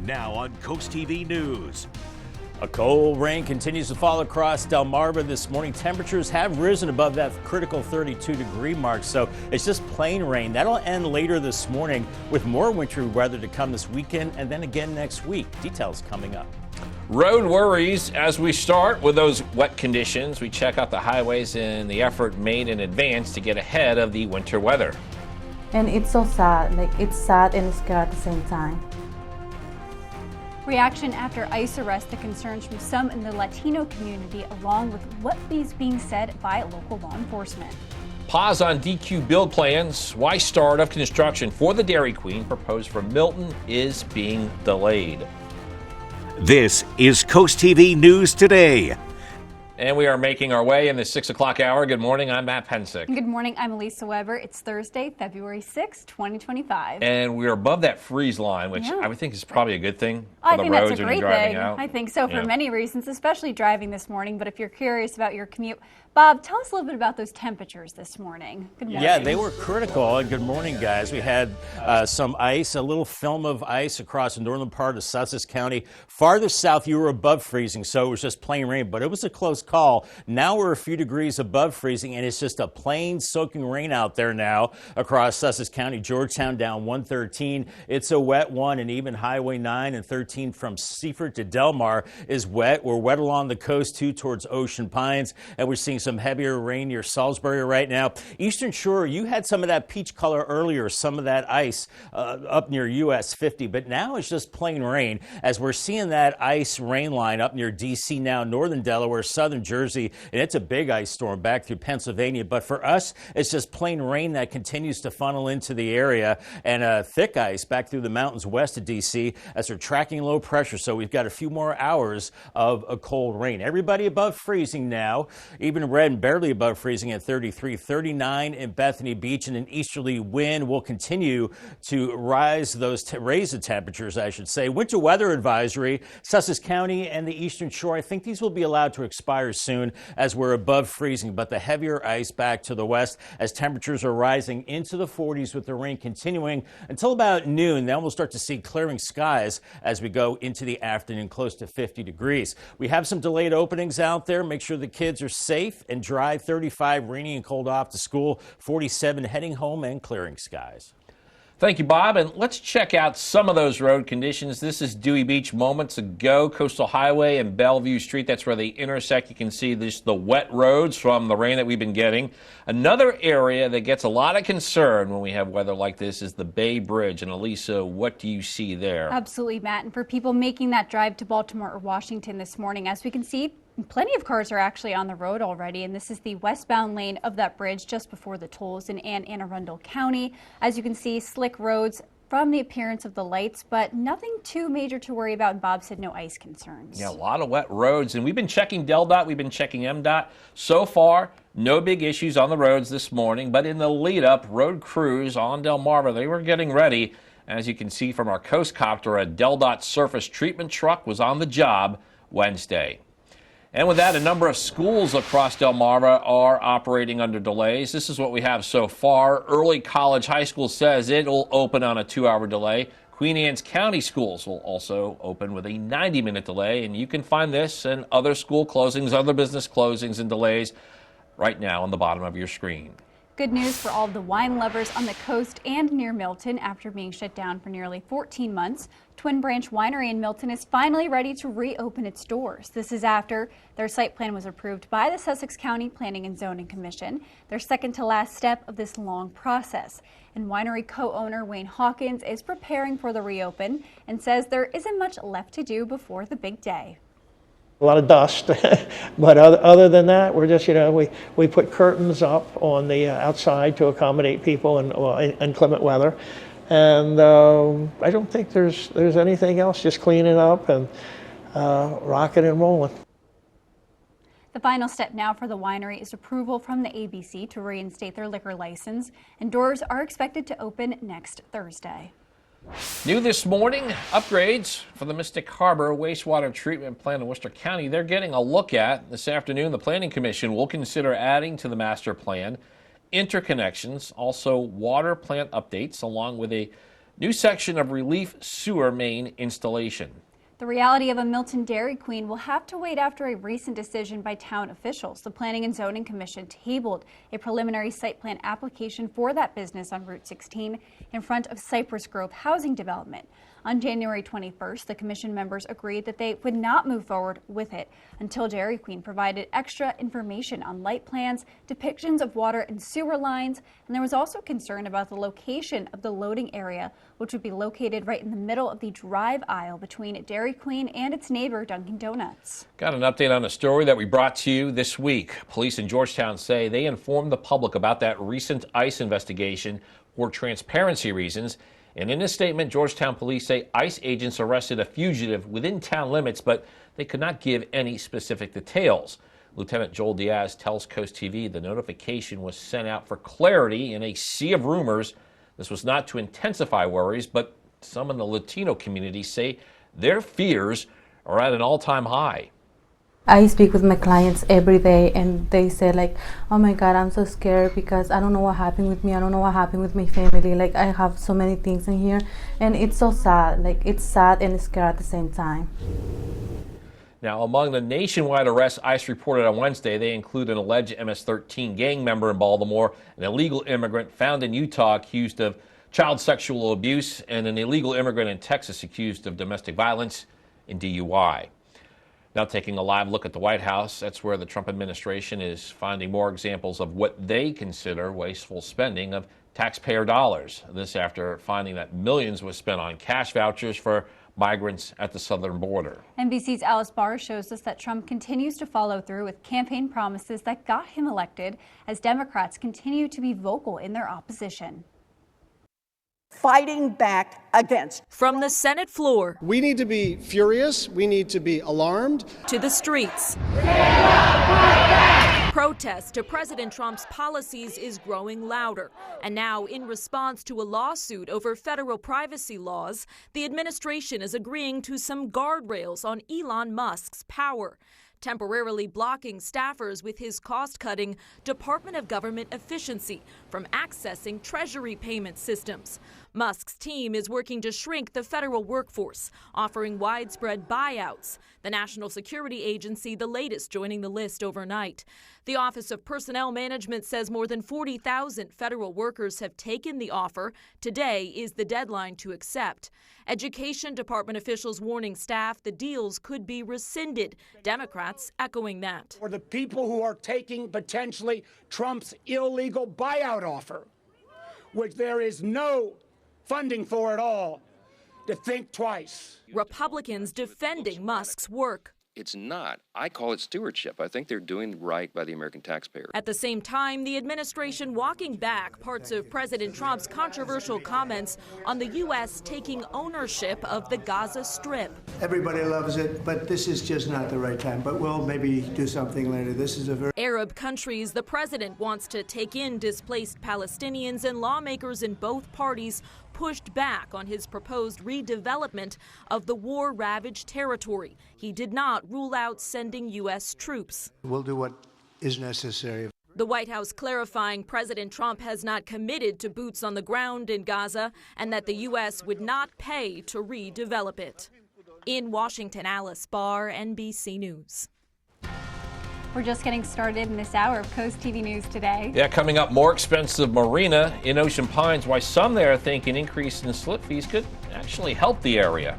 Now on CoastTV News. A cold rain continues to fall across Delmarva this morning. Temperatures have risen above that critical 32-degree mark, so it's just plain rain. That'll end later this morning with more wintry weather to come this weekend and then again next week. Details coming up. Road worries as we start with those wet conditions. We check out the highways and the effort made in advance to get ahead of the winter weather. And it's so sad, it's sad and scary at the same time. Reaction after ICE arrest, the concerns from some in the Latino community, along with what is being said by local law enforcement. Pause on DQ build plans. Why start of construction for the Dairy Queen proposed for Milton is being delayed. This is CoastTV News Today. And we are making our way in the 6 o'clock hour. Good morning, I'm Matt Pensick. Good morning, I'm Elisa Weber. It's Thursday, February 6, 2025. And we're above that freeze line, which I would think is probably a good thing for the roads when you're driving out. I think so for many reasons, especially driving this morning. But if you're curious about your commute, Bob, tell us a little bit about those temperatures this morning. Good morning. Yeah, they were critical. And good morning, guys. We had some ice, a little film of ice across the northern part of Sussex County. Farther south, you were above freezing, so it was just plain rain, but it was a close call. Now we're a few degrees above freezing, and it's just a plain soaking rain out there now across Sussex County. Georgetown down 113. It's a wet one, and even Highway 9 and 13 from Seaford to Delmar is wet. We're wet along the coast, too, towards Ocean Pines, and we're seeing some heavier rain near Salisbury right now. Eastern Shore, you had some of that peach color earlier, some of that ice up near US 50, but now it's just plain rain as we're seeing that ice rain line up near DC now, northern Delaware, southern Jersey, and it's a big ice storm back through Pennsylvania. But for us, it's just plain rain that continues to funnel into the area, and thick ice back through the mountains west of DC as we're tracking low pressure. So we've got a few more hours of a cold rain. Everybody above freezing now, even Red barely above freezing at 33, 39 in Bethany Beach, and an easterly wind will continue to raise the temperatures, I should say. Winter weather advisory, Sussex County and the Eastern Shore. I think these will be allowed to expire soon as we're above freezing, but the heavier ice back to the west as temperatures are rising into the 40s with the rain continuing until about noon. Then we'll start to see clearing skies as we go into the afternoon, close to 50 degrees. We have some delayed openings out there. Make sure the kids are safe and dry. 35 rainy and cold off to school, 47 heading home and clearing skies. Thank you, Bob. And let's check out some of those road conditions. This is Dewey Beach moments ago, Coastal Highway and Bellevue Street. That's where they intersect. You can see the wet roads from the rain that we've been getting. Another area that gets a lot of concern when we have weather like this is the Bay Bridge. And Elisa, what do you see there? Absolutely, Matt. And for people making that drive to Baltimore or Washington this morning, as we can see, plenty of cars are actually on the road already, and this is the westbound lane of that bridge just before the tolls in Anne Arundel County. As you can see, slick roads from the appearance of the lights, but nothing too major to worry about. And Bob said no ice concerns. Yeah, a lot of wet roads, and we've been checking DelDOT, we've been checking MDOT. So far, no big issues on the roads this morning, but in the lead up, road crews on Delmarva, they were getting ready. As you can see from our coast copter, a DelDOT surface treatment truck was on the job Wednesday. And with that, a number of schools across Delmarva are operating under delays. This is what we have so far. Early College High School says it'll open on a 2-hour delay. Queen Anne's County schools will also open with a 90-minute delay. And you can find this and other school closings, other business closings and delays right now on the bottom of your screen. Good news for all of the wine lovers on the coast and near Milton. After being shut down for nearly 14 months, Twin Branch Winery in Milton is finally ready to reopen its doors. This is after their site plan was approved by the Sussex County Planning and Zoning Commission, their second to last step of this long process. And winery co-owner Wayne Hawkins is preparing for the reopen and says there isn't much left to do before the big day. A lot of dust, but other than that, we're just, we put curtains up on the outside to accommodate people in inclement weather. And I don't think there's anything else, just cleaning up and rocking and rolling. The final step now for the winery is approval from the ABC to reinstate their liquor license, and doors are expected to open next Thursday. New this morning, upgrades for the Mystic Harbor wastewater treatment plant in Worcester County. They're getting a look at this afternoon. The Planning Commission will consider adding to the master plan interconnections, also water plant updates, along with a New section of relief sewer main installation. The reality of a Milton Dairy Queen will have to wait after a recent decision by town officials. The Planning and Zoning Commission tabled a preliminary site plan application for that business on Route 16 in front of Cypress Grove Housing Development. On January 21st, the commission members agreed that they would not move forward with it until Dairy Queen provided extra information on light plans, depictions of water and sewer lines, and there was also concern about the location of the loading area, which would be located right in the middle of the drive aisle between Dairy Queen and its neighbor Dunkin' Donuts. Got an update on a story that we brought to you this week. Police in Georgetown say they informed the public about that recent ICE investigation for transparency reasons. And in a statement, Georgetown police say ICE agents arrested a fugitive within town limits, but they could not give any specific details. Lieutenant Joel Diaz tells Coast TV the notification was sent out for clarity in a sea of rumors. This was not to intensify worries, but some in the Latino community say their fears are at an all-time high. I speak with my clients every day and they say like, oh my God, I'm so scared because I don't know what happened with me. I don't know what happened with my family. Like I have so many things in here and it's so sad. Like it's sad and scary at the same time. Now, among the nationwide arrests ICE reported on Wednesday, they include an alleged MS-13 gang member in Baltimore, an illegal immigrant found in Utah accused of child sexual abuse, and an illegal immigrant in Texas accused of domestic violence and DUI. Now taking a live look at the White House, that's where the Trump administration is finding more examples of what they consider wasteful spending of taxpayer dollars. This after finding that millions was spent on cash vouchers for migrants at the southern border. NBC's Alice Barr shows us that Trump continues to follow through with campaign promises that got him elected as Democrats continue to be vocal in their opposition. Fighting back against. From the Senate floor. We need to be furious. We need to be alarmed. To the streets. Protest to President Trump's policies is growing louder. And now, in response to a lawsuit over federal privacy laws, the administration is agreeing to some guardrails on Elon Musk's power, temporarily blocking staffers with his cost-cutting Department of Government efficiency from accessing Treasury payment systems. Musk's team is working to shrink the federal workforce, offering widespread buyouts. The National Security Agency, the latest, joining the list overnight. The Office of Personnel Management says more than 40,000 federal workers have taken the offer. Today is the deadline to accept. Education Department officials warning staff the deals could be rescinded. Democrats echoing that. For the people who are taking potentially Trump's illegal buyout offer, which there is no funding for at all, to think twice. Republicans defending Musk's work. It's not. I call it stewardship. I think they're doing right by the American taxpayer. At the same time, the administration walking back parts of President Trump's controversial comments on the U.S. taking ownership of the Gaza Strip. Everybody loves it, but this is just not the right time. But we'll maybe do something later. This is a very... Arab countries, the president wants to take in displaced Palestinians, and lawmakers in both parties pushed back on his proposed redevelopment of the war-ravaged territory. He did not rule out sending U.S. troops. We'll do what is necessary. The White House clarifying President Trump has not committed to boots on the ground in Gaza and that the U.S. would not pay to redevelop it. In Washington, Alice Barr, NBC News. We're just getting started in this hour of Coast TV News today. Yeah, coming up, more expensive marina in Ocean Pines. Why some there think an increase in slip fees could actually help the area.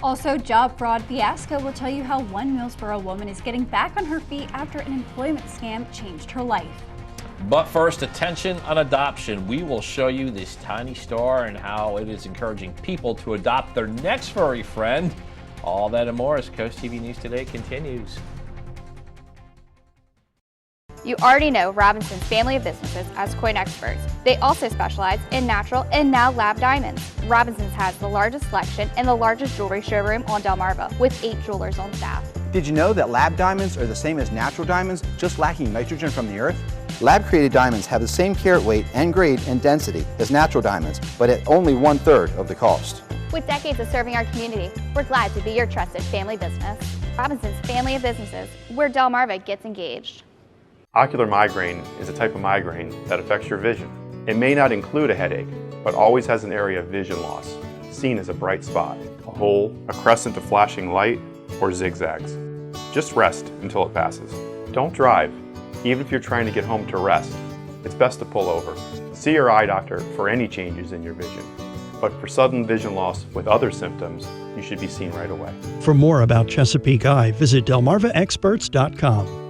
Also, job fraud fiasco will tell you how one Millsboro woman is getting back on her feet after an employment scam changed her life. But first, attention on adoption. We will show you this tiny star and how it is encouraging people to adopt their next furry friend. All that and more as Coast TV News Today continues. You already know Robinson's family of businesses as coin experts. They also specialize in natural and now lab diamonds. Robinson's has the largest selection and the largest jewelry showroom on Delmarva with 8 jewelers on staff. Did you know that lab diamonds are the same as natural diamonds, just lacking nitrogen from the earth? Lab-created diamonds have the same carat weight and grade and density as natural diamonds, but at only 1/3 of the cost. With decades of serving our community, we're glad to be your trusted family business. Robinson's family of businesses, where Delmarva gets engaged. Ocular migraine is a type of migraine that affects your vision. It may not include a headache, but always has an area of vision loss, seen as a bright spot, a hole, a crescent of flashing light, or zigzags. Just rest until it passes. Don't drive, even if you're trying to get home to rest. It's best to pull over. See your eye doctor for any changes in your vision. But for sudden vision loss with other symptoms, you should be seen right away. For more about Chesapeake Eye, visit DelmarvaExperts.com.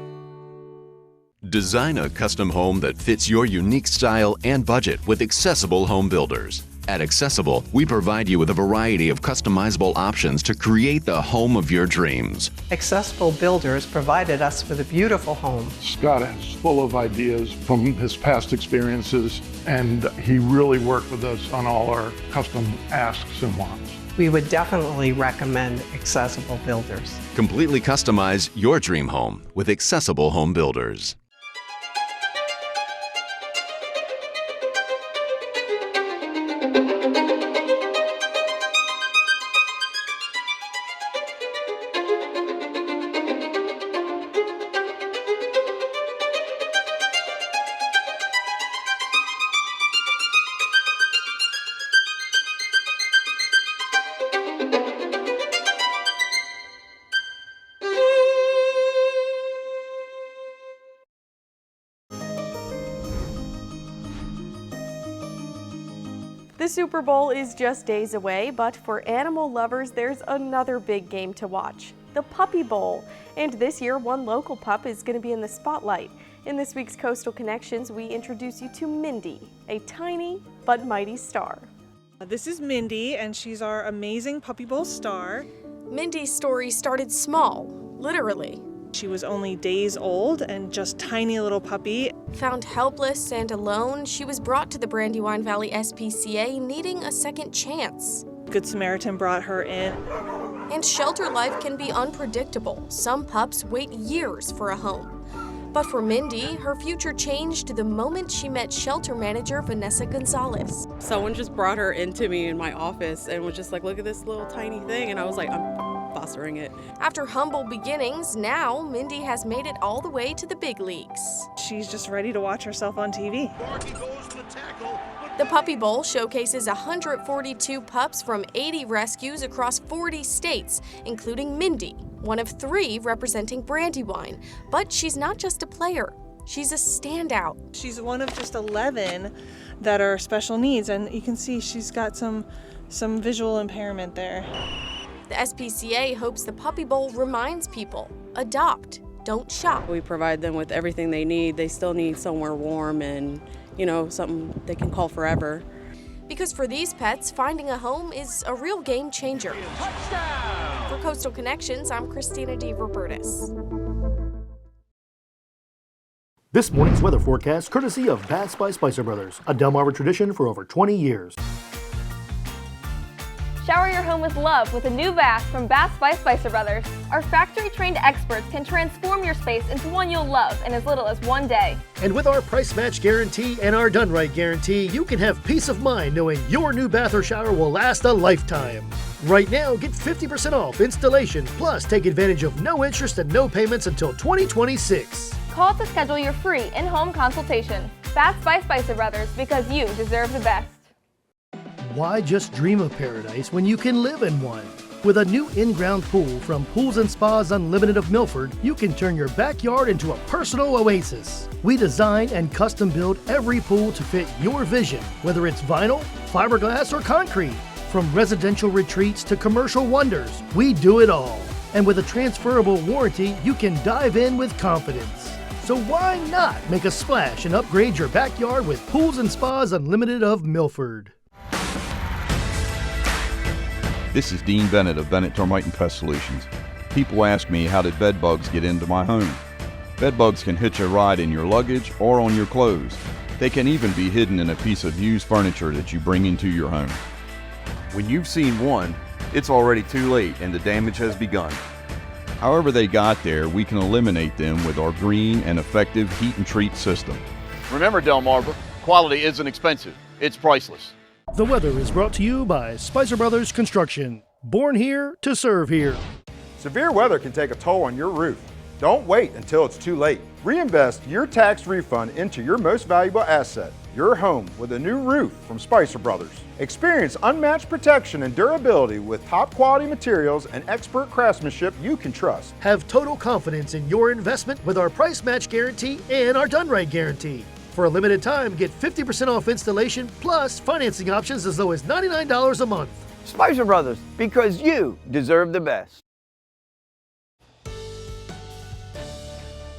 Design a custom home that fits your unique style and budget with Accessible Home Builders. At Accessible, we provide you with a variety of customizable options to create the home of your dreams. Accessible Builders provided us with a beautiful home. Scott is full of ideas from his past experiences, and he really worked with us on all our custom asks and wants. We would definitely recommend Accessible Builders. Completely customize your dream home with Accessible Home Builders. The Super Bowl is just days away, but for animal lovers, there's another big game to watch, the Puppy Bowl. And this year, one local pup is going to be in the spotlight. In this week's Coastal Connections, we introduce you to Mindy, a tiny but mighty star. This is Mindy, and she's our amazing Puppy Bowl star. Mindy's story started small, literally. She was only days old and just tiny little puppy. Found helpless and alone, she was brought to the Brandywine Valley SPCA needing a second chance. Good Samaritan brought her in. And shelter life can be unpredictable. Some pups wait years for a home. But for Mindy, her future changed the moment she met shelter manager Vanessa Gonzalez. Someone just brought her into me in my office and was just like, look at this little tiny thing. And I was like, I'm fostering it. After humble beginnings, now Mindy has made it all the way to the big leagues. She's just ready to watch herself on TV. The Puppy Bowl showcases 142 pups from 80 rescues across 40 states, including Mindy, one of 3 representing Brandywine. But she's not just a player, she's a standout. She's one of just 11 that are special needs, and you can see she's got some visual impairment there. The SPCA hopes the Puppy Bowl reminds people, adopt, don't shop. We provide them with everything they need. They still need somewhere warm and, something they can call forever. Because for these pets, finding a home is a real game changer. Touchdown! For Coastal Connections, I'm Christina D. Robertus. This morning's weather forecast courtesy of Baths by Spicer Brothers, a Delmarva tradition for over 20 years. Shower your home with love with a new bath from Baths by Spicer Brothers. Our factory-trained experts can transform your space into one you'll love in as little as 1 day. And with our price match guarantee and our done right guarantee, you can have peace of mind knowing your new bath or shower will last a lifetime. Right now, get 50% off installation, plus take advantage of no interest and no payments until 2026. Call to schedule your free in-home consultation. Baths by Spicer Brothers, because you deserve the best. Why just dream of paradise when you can live in one? With a new in-ground pool from Pools and Spas Unlimited of Milford, you can turn your backyard into a personal oasis. We design and custom build every pool to fit your vision, whether it's vinyl, fiberglass, or concrete. From residential retreats to commercial wonders, we do it all. And with a transferable warranty, you can dive in with confidence. So why not make a splash and upgrade your backyard with Pools and Spas Unlimited of Milford? This is Dean Bennett of Bennett Termite and Pest Solutions. People ask me, how did bed bugs get into my home? Bed bugs can hitch a ride in your luggage or on your clothes. They can even be hidden in a piece of used furniture that you bring into your home. When you've seen one, it's already too late and the damage has begun. However they got there, we can eliminate them with our green and effective heat and treat system. Remember, Delmarva, quality isn't expensive, it's priceless. The weather is brought to you by Spicer Brothers Construction. Born here to serve here. Severe weather can take a toll on your roof. Don't wait until it's too late. Reinvest your tax refund into your most valuable asset, your home, with a new roof from Spicer Brothers. Experience unmatched protection and durability with top quality materials and expert craftsmanship you can trust. Have total confidence in your investment with our price match guarantee and our done right guarantee. For a limited time, get 50% off installation plus financing options as low as $99 a month. Spicer Brothers, because you deserve the best.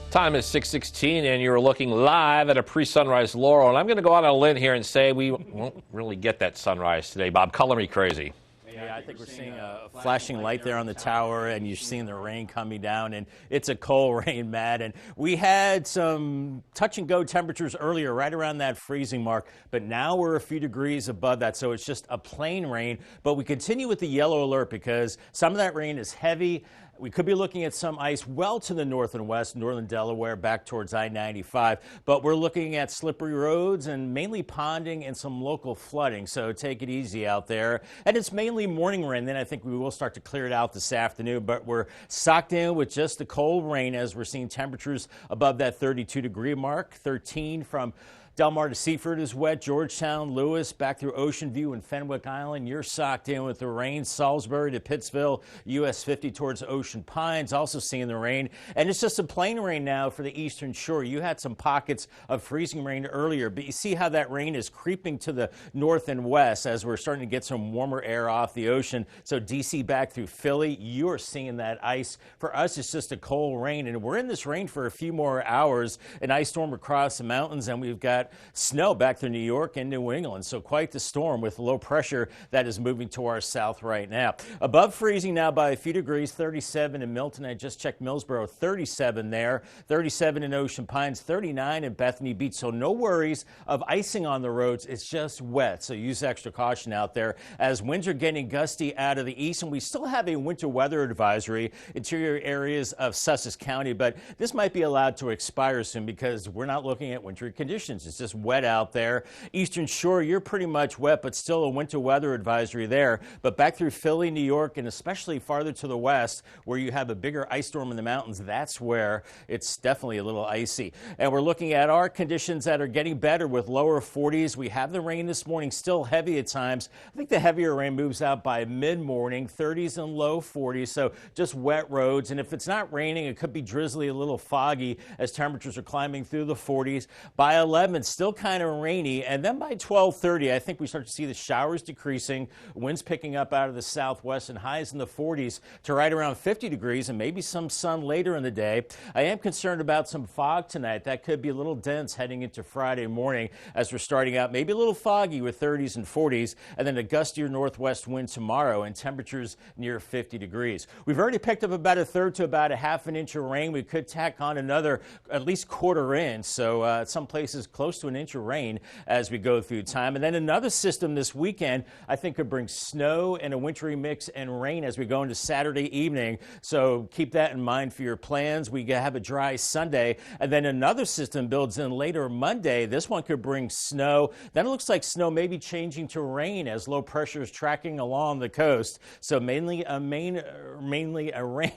Time is 6:16, and you're looking live at a pre-sunrise Laurel. And I'm going to go out on a limb here and say we won't really get that sunrise today. Bob, color me crazy. Yeah, I think we're seeing a flashing light there on the tower, and you're seeing the rain coming down, and it's a cold rain, Matt. And we had some touch-and-go temperatures earlier, right around that freezing mark, but now we're a few degrees above that, so it's just a plain rain. But we continue with the yellow alert because some of that rain is heavy. We could be looking at some ice well to the north and west, northern Delaware, back towards I-95. But we're looking at slippery roads and mainly ponding and some local flooding. So take it easy out there. And it's mainly morning rain. Then I think we will start to clear it out this afternoon. But we're socked in with just the cold rain as we're seeing temperatures above that 32-degree mark. 13 from Delmarva to Seaford is wet. Georgetown, Lewis, back through Ocean View and Fenwick Island. You're socked in with the rain. Salisbury to Pittsville, US 50 towards Ocean Pines, also seeing the rain. And it's just a plain rain now for the eastern shore. You had some pockets of freezing rain earlier, but you see how that rain is creeping to the north and west as we're starting to get some warmer air off the ocean. So DC back through Philly, you're seeing that ice. For us, it's just a cold rain, and we're in this rain for a few more hours. An ice storm across the mountains, and we've got snow back through New York and New England. So quite the storm with low pressure that is moving to our south right now. Above freezing now by a few degrees, 37 in Milton. I just checked Millsboro, 37 there. 37 in Ocean Pines, 39 in Bethany Beach. So no worries of icing on the roads. It's just wet. So use extra caution out there as winds are getting gusty out of the east. And we still have a winter weather advisory, interior areas of Sussex County. But this might be allowed to expire soon because we're not looking at wintry conditions. It's just wet out there. Eastern Shore, you're pretty much wet, but still a winter weather advisory there. But back through Philly, New York, and especially farther to the west, where you have a bigger ice storm in the mountains, that's where it's definitely a little icy. And we're looking at our conditions that are getting better with lower 40s. We have the rain this morning, still heavy at times. I think the heavier rain moves out by mid-morning, 30s and low 40s, so just wet roads. And if it's not raining, it could be drizzly, a little foggy as temperatures are climbing through the 40s. By 11, still kind of rainy, and then by 12:30, I think we start to see the showers decreasing, winds picking up out of the southwest, and highs in the 40s to right around 50 degrees, and maybe some sun later in the day. I am concerned about some fog tonight. That could be a little dense heading into Friday morning as we're starting out, maybe a little foggy with 30s and 40s, and then a gustier northwest wind tomorrow, and temperatures near 50 degrees. We've already picked up about a third to about a half an inch of rain. We could tack on another at least quarter inch, so some places close to an inch of rain as we go through time. And then another system this weekend I think could bring snow and a wintry mix and rain as we go into Saturday evening. So keep that in mind for your plans. We have a dry Sunday, and then another system builds in later Monday. This one could bring snow. Then it looks like snow may be changing to rain as low pressure is tracking along the coast. So mainly a rain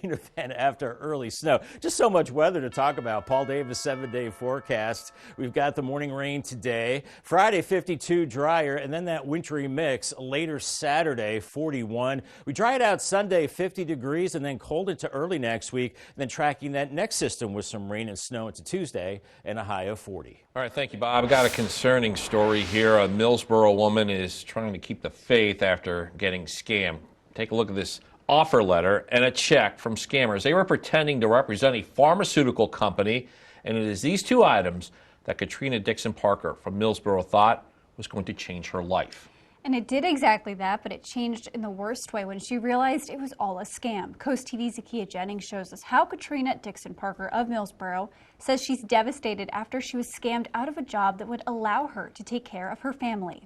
event after early snow. Just so much weather to talk about. Paul Davis 7-day forecast. We've got the morning rain today. Friday, 52, drier, and then that wintry mix. Later Saturday, 41. We dry it out Sunday, 50 degrees, and then cold into early next week. And then tracking that next system with some rain and snow into Tuesday and a high of 40. All right, thank you, Bob. I've got a concerning story here. A Millsboro woman is trying to keep the faith after getting scammed. Take a look at this offer letter and a check from scammers. They were pretending to represent a pharmaceutical company, and it is these two items that Katrina Dixon Parker from Millsboro thought was going to change her life. And it did exactly that, but it changed in the worst way when she realized it was all a scam. CoastTV's Zakiya Jennings shows us how Katrina Dixon Parker of Millsboro says she's devastated after she was scammed out of a job that would allow her to take care of her family.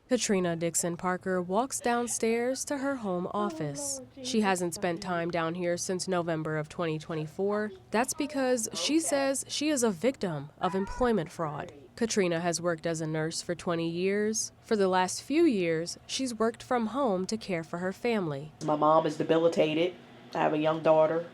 Katrina Dixon Parker walks downstairs to her home office. She hasn't spent time down here since November of 2024. That's because she says she is a victim of employment fraud. Katrina has worked as a nurse for 20 years. For the last few years, she's worked from home to care for her family. My mom is debilitated. I have a young daughter.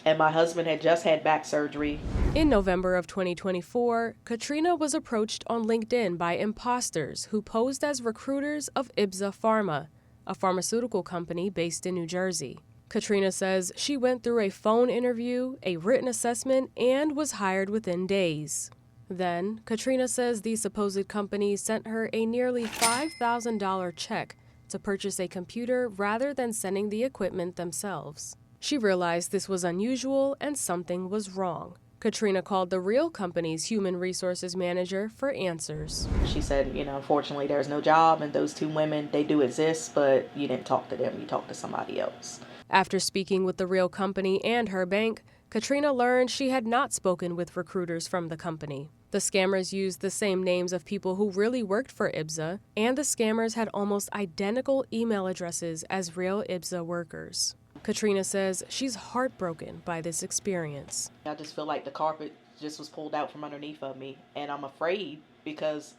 and my husband had just had back surgery. In November of 2024, Katrina was approached on LinkedIn by imposters who posed as recruiters of IBZA Pharma, a pharmaceutical company based in New Jersey. Katrina says she went through a phone interview, a written assessment, and was hired within days. Then, Katrina says the supposed company sent her a nearly $5,000 check to purchase a computer rather than sending the equipment themselves. She realized this was unusual and something was wrong. Katrina called the real company's human resources manager for answers. She said, unfortunately there's no job, and those two women, they do exist, but you didn't talk to them, you talked to somebody else. After speaking with the real company and her bank, Katrina learned she had not spoken with recruiters from the company. The scammers used the same names of people who really worked for IBZA, and the scammers had almost identical email addresses as real IBZA workers. Katrina says she's heartbroken by this experience. I just feel like the carpet just was pulled out from underneath of me, and I'm afraid because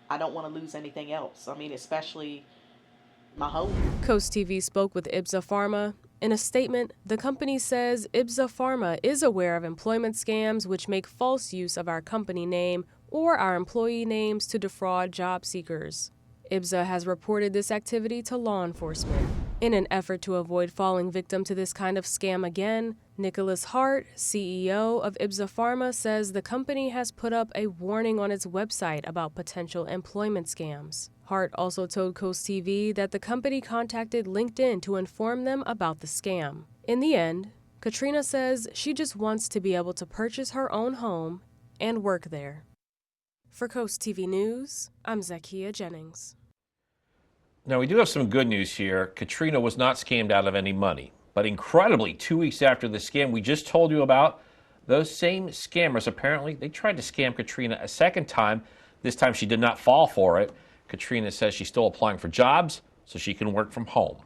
I don't want to lose anything else. Especially my home. CoastTV spoke with IBZA Pharma. In a statement, the company says IBZA Pharma is aware of employment scams which make false use of our company name or our employee names to defraud job seekers. IBZA has reported this activity to law enforcement. In an effort to avoid falling victim to this kind of scam again, Nicholas Hart, CEO of IBZA Pharma, says the company has put up a warning on its website about potential employment scams. Hart also told CoastTV that the company contacted LinkedIn to inform them about the scam. In the end, Katrina says she just wants to be able to purchase her own home and work there. For CoastTV News, I'm Zakia Jennings. Now, we do have some good news here. Katrina was not scammed out of any money. But incredibly, 2 weeks after the scam we just told you about, those same scammers, apparently, they tried to scam Katrina a second time. This time she did not fall for it. Katrina says she's still applying for jobs so she can work from home.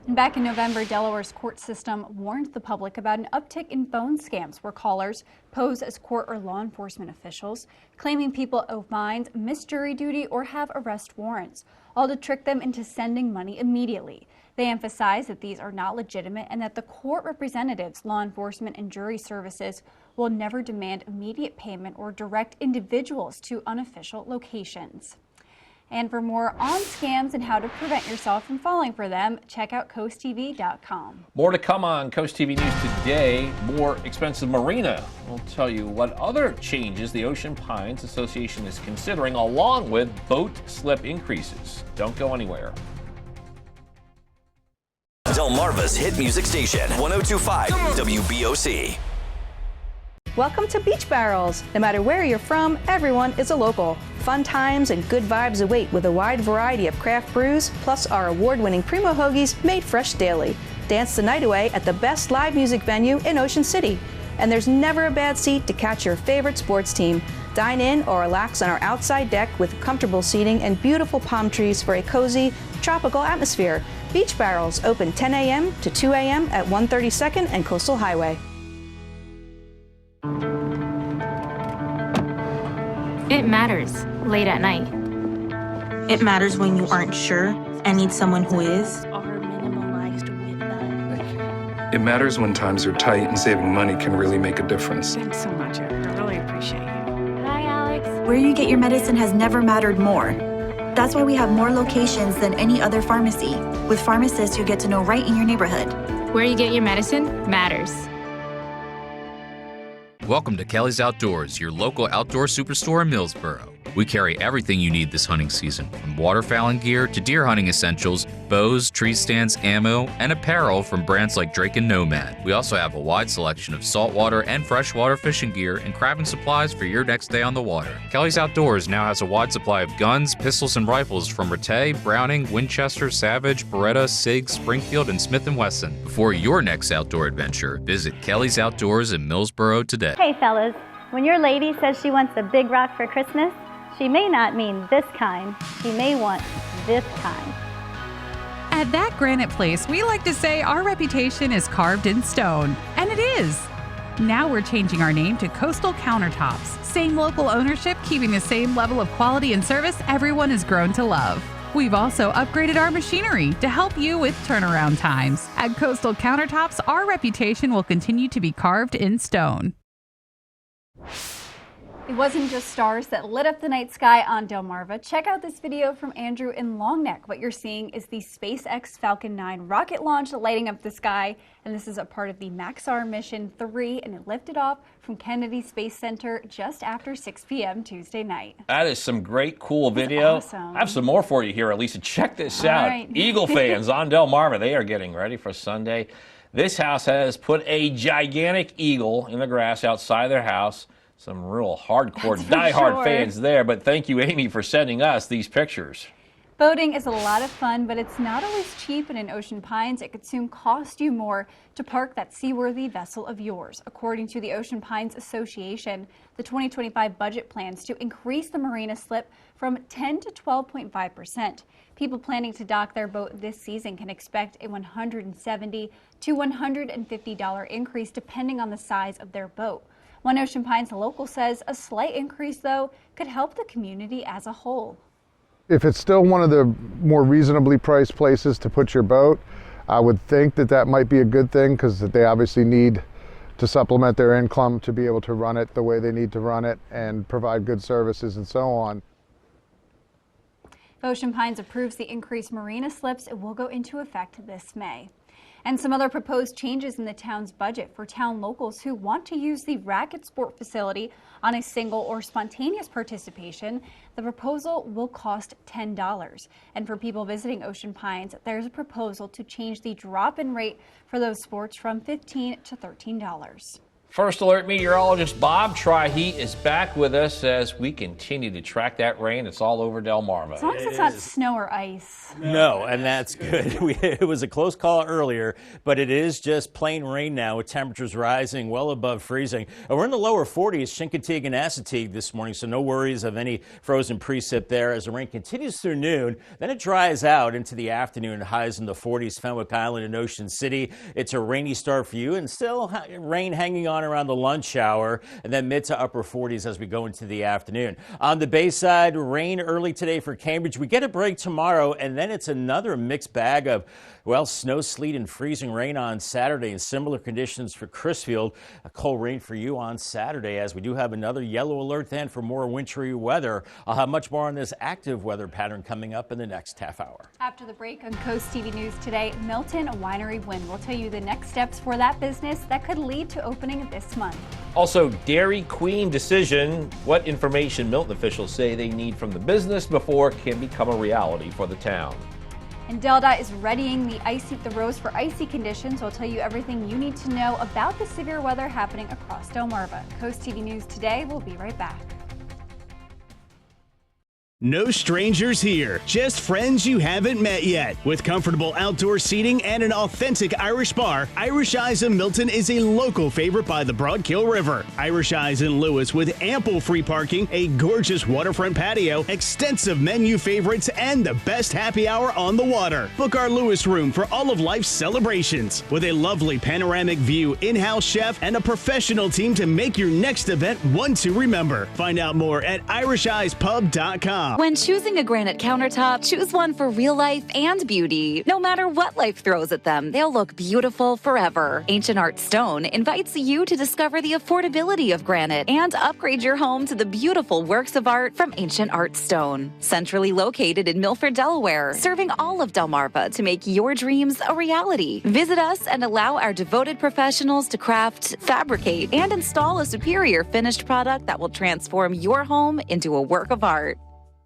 Back in November, Delaware's court system warned the public about an uptick in phone scams where callers pose as court or law enforcement officials, claiming people owe fines, miss jury duty, or have arrest warrants, all to trick them into sending money immediately. They emphasize that these are not legitimate and that the court representatives, law enforcement, and jury services will never demand immediate payment or direct individuals to unofficial locations. And for more on scams and how to prevent yourself from falling for them, check out CoastTV.com. More to come on Coast TV News today. More expensive marina. We'll tell you what other changes the Ocean Pines Association is considering, along with boat slip increases. Don't go anywhere. Delmarva's hit music station, 102.5 WBOC. Welcome to Beach Barrels. No matter where you're from, everyone is a local. Fun times and good vibes await with a wide variety of craft brews, plus our award-winning Primo Hoagies made fresh daily. Dance the night away at the best live music venue in Ocean City. And there's never a bad seat to catch your favorite sports team. Dine in or relax on our outside deck with comfortable seating and beautiful palm trees for a cozy, tropical atmosphere. Beach Barrels open 10 a.m. to 2 a.m. at 132nd and Coastal Highway. It matters late at night. It matters when you aren't sure and need someone who is. It matters when times are tight and saving money can really make a difference. Thanks so much. I really appreciate you. Hi, Alex. Where you get your medicine has never mattered more. That's why we have more locations than any other pharmacy, with pharmacists you get to know right in your neighborhood. Where you get your medicine matters. Welcome to Kelly's Outdoors, your local outdoor superstore in Millsboro. We carry everything you need this hunting season, from waterfowling gear to deer hunting essentials, bows, tree stands, ammo, and apparel from brands like Drake and Nomad. We also have a wide selection of saltwater and freshwater fishing gear and crabbing supplies for your next day on the water. Kelly's Outdoors now has a wide supply of guns, pistols, and rifles from Rattay, Browning, Winchester, Savage, Beretta, Sig, Springfield, and Smith & Wesson. Before your next outdoor adventure, visit Kelly's Outdoors in Millsboro today. Hey fellas, when your lady says she wants a big rock for Christmas, she may not mean this kind, she may want this kind. At That Granite Place, we like to say our reputation is carved in stone, and it is. Now we're changing our name to Coastal Countertops. Same local ownership, keeping the same level of quality and service everyone has grown to love. We've also upgraded our machinery to help you with turnaround times. At Coastal Countertops, our reputation will continue to be carved in stone. It wasn't just stars that lit up the night sky on Delmarva. Check out this video from Andrew in Long Neck. What you're seeing is the SpaceX Falcon 9 rocket launch lighting up the sky, and this is a part of the Maxar Mission 3, and it lifted off from Kennedy Space Center just after 6 p.m. Tuesday night. That is some great, cool video. Awesome. I have some more for you here, Elisa. Check this All out. right. Eagle fans on Delmarva, they are getting ready for Sunday. This house has put a gigantic eagle in the grass outside their house. Some real hardcore, diehard fans there, but thank you, Amy, for sending us these pictures. Boating is a lot of fun, but it's not always cheap, and in Ocean Pines, it could soon cost you more to park that seaworthy vessel of yours. According to the Ocean Pines Association, the 2025 budget plans to increase the marina slip from 10 to 12.5%. People planning to dock their boat this season can expect a $170 to $150 increase depending on the size of their boat. One Ocean Pines local says a slight increase, though, could help the community as a whole. If it's still one of the more reasonably priced places to put your boat, I would think that that might be a good thing, because they obviously need to supplement their income to be able to run it the way they need to run it and provide good services and so on. If Ocean Pines approves the increased marina slips, it will go into effect this May. And some other proposed changes in the town's budget for town locals who want to use the racket sport facility on a single or spontaneous participation. The proposal will cost $10. And for people visiting Ocean Pines, there's a proposal to change the drop-in rate for those sports from $15 to $13. First Alert meteorologist Bob Tri-Heat is back with us as we continue to track that rain. It's all over Delmarva. As long as it's not snow or ice. No, and that's good. It was a close call earlier, but it is just plain rain now with temperatures rising well above freezing. And we're in the lower 40s, Chincoteague and Assateague this morning, so no worries of any frozen precip there as the rain continues through noon. Then it dries out into the afternoon, highs in the 40s, Fenwick Island and Ocean City. It's a rainy start for you, and still rain hanging on around the lunch hour, and then mid to upper 40s as we go into the afternoon. On the Bayside, rain early today for Cambridge. We get a break tomorrow, and then it's another mixed bag of, well, snow, sleet, and freezing rain on Saturday, and similar conditions for Crisfield. A cold rain for you on Saturday, as we do have another yellow alert then for more wintry weather. I'll have much more on this active weather pattern coming up in the next half hour. After the break on CoastTV News today, Milton Winery Win will tell you the next steps for that business that could lead to opening this month. Also, Dairy Queen decision. What information Milton officials say they need from the business before it can become a reality for the town. And DelDOT is readying the roads for icy conditions. We'll tell you everything you need to know about the severe weather happening across Delmarva. CoastTV News today. We'll be right back. No strangers here, just friends you haven't met yet. With comfortable outdoor seating and an authentic Irish bar, Irish Eyes in Milton is a local favorite by the Broadkill River. Irish Eyes in Lewis, with ample free parking, a gorgeous waterfront patio, extensive menu favorites, and the best happy hour on the water. Book our Lewis room for all of life's celebrations. With a lovely panoramic view, in-house chef, and a professional team to make your next event one to remember. Find out more at irisheyespub.com. When choosing a granite countertop, choose one for real life and beauty. No matter what life throws at them, they'll look beautiful forever. Ancient Art Stone invites you to discover the affordability of granite and upgrade your home to the beautiful works of art from Ancient Art Stone. Centrally located in Milford, Delaware, serving all of Delmarva to make your dreams a reality. Visit us and allow our devoted professionals to craft, fabricate, and install a superior finished product that will transform your home into a work of art.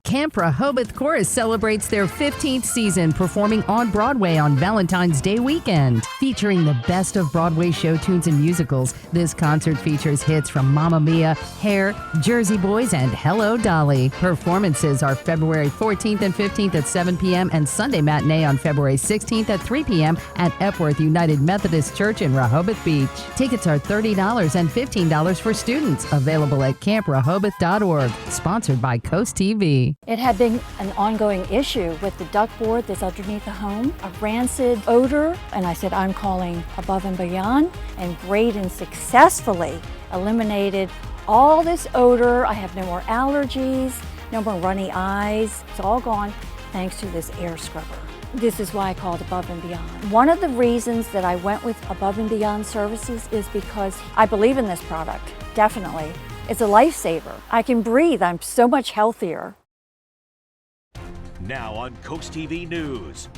Camp Rehoboth Chorus celebrates their 15th season, performing on Broadway on Valentine's Day weekend. Featuring the best of Broadway show tunes and musicals, this concert features hits from Mamma Mia, Hair, Jersey Boys, and Hello, Dolly. Performances are February 14th and 15th at 7 p.m. and Sunday matinee on February 16th at 3 p.m. at Epworth United Methodist Church in Rehoboth Beach. Tickets are $30 and $15 for students. Available at camprehoboth.org. Sponsored by CoastTV. It had been an ongoing issue with the ductboard that's underneath the home, a rancid odor, and I said, I'm calling Above and Beyond, and Braden successfully eliminated all this odor. I have no more allergies, no more runny eyes. It's all gone. thanks to this air scrubber. This is why I called Above and Beyond. One of the reasons that I went with Above and Beyond Services is because I believe in this product, definitely. It's a lifesaver. I can breathe. I'm so much healthier. Now on CoastTV News.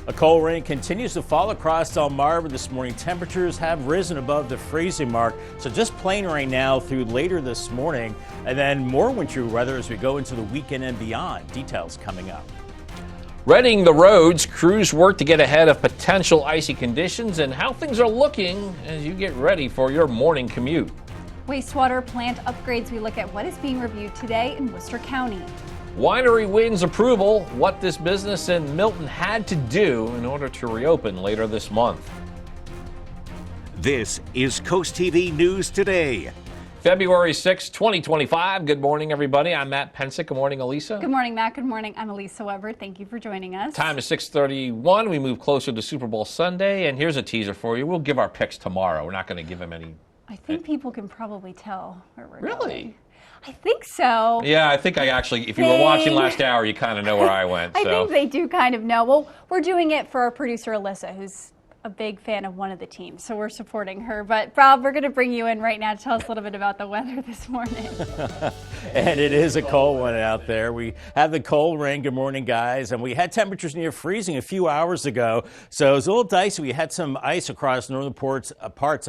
A cold rain continues to fall across Delmarva this morning. Temperatures have risen above the freezing mark, so just plain rain now through later this morning, and then more wintry weather as we go into the weekend and beyond. Details coming up. Readying the roads, crews work to get ahead of potential icy conditions and how things are looking as you get ready for your morning commute. Wastewater plant upgrades. We look at what is being reviewed today in Worcester County. Winery wins approval, what this business in Milton had to do in order to reopen later this month. This is CoastTV News Today. February 6, 2025. Good morning, everybody. I'm Matt Pensick. Good morning, Elisa. Good morning, Matt. Good morning. I'm Elisa Weber. Thank you for joining us. Time is 6:31. We move closer to Super Bowl Sunday, and here's a teaser for you. We'll give our picks tomorrow. We're not going to give them any. I think people can probably tell where we're Really? going. I think so. Yeah, I think I actually, if you were watching last hour, you kind of know where I went. I think they do kind of know. Well, we're doing it for our producer, Alyssa, who's a big fan of one of the teams, so we're supporting her. But Rob, we're going to bring you in right now to tell us a little bit about the weather this morning. And it is a cold one out there. We have the cold rain. Good morning, guys. And we had temperatures near freezing a few hours ago, so it was a little dicey. We had some ice across northern parts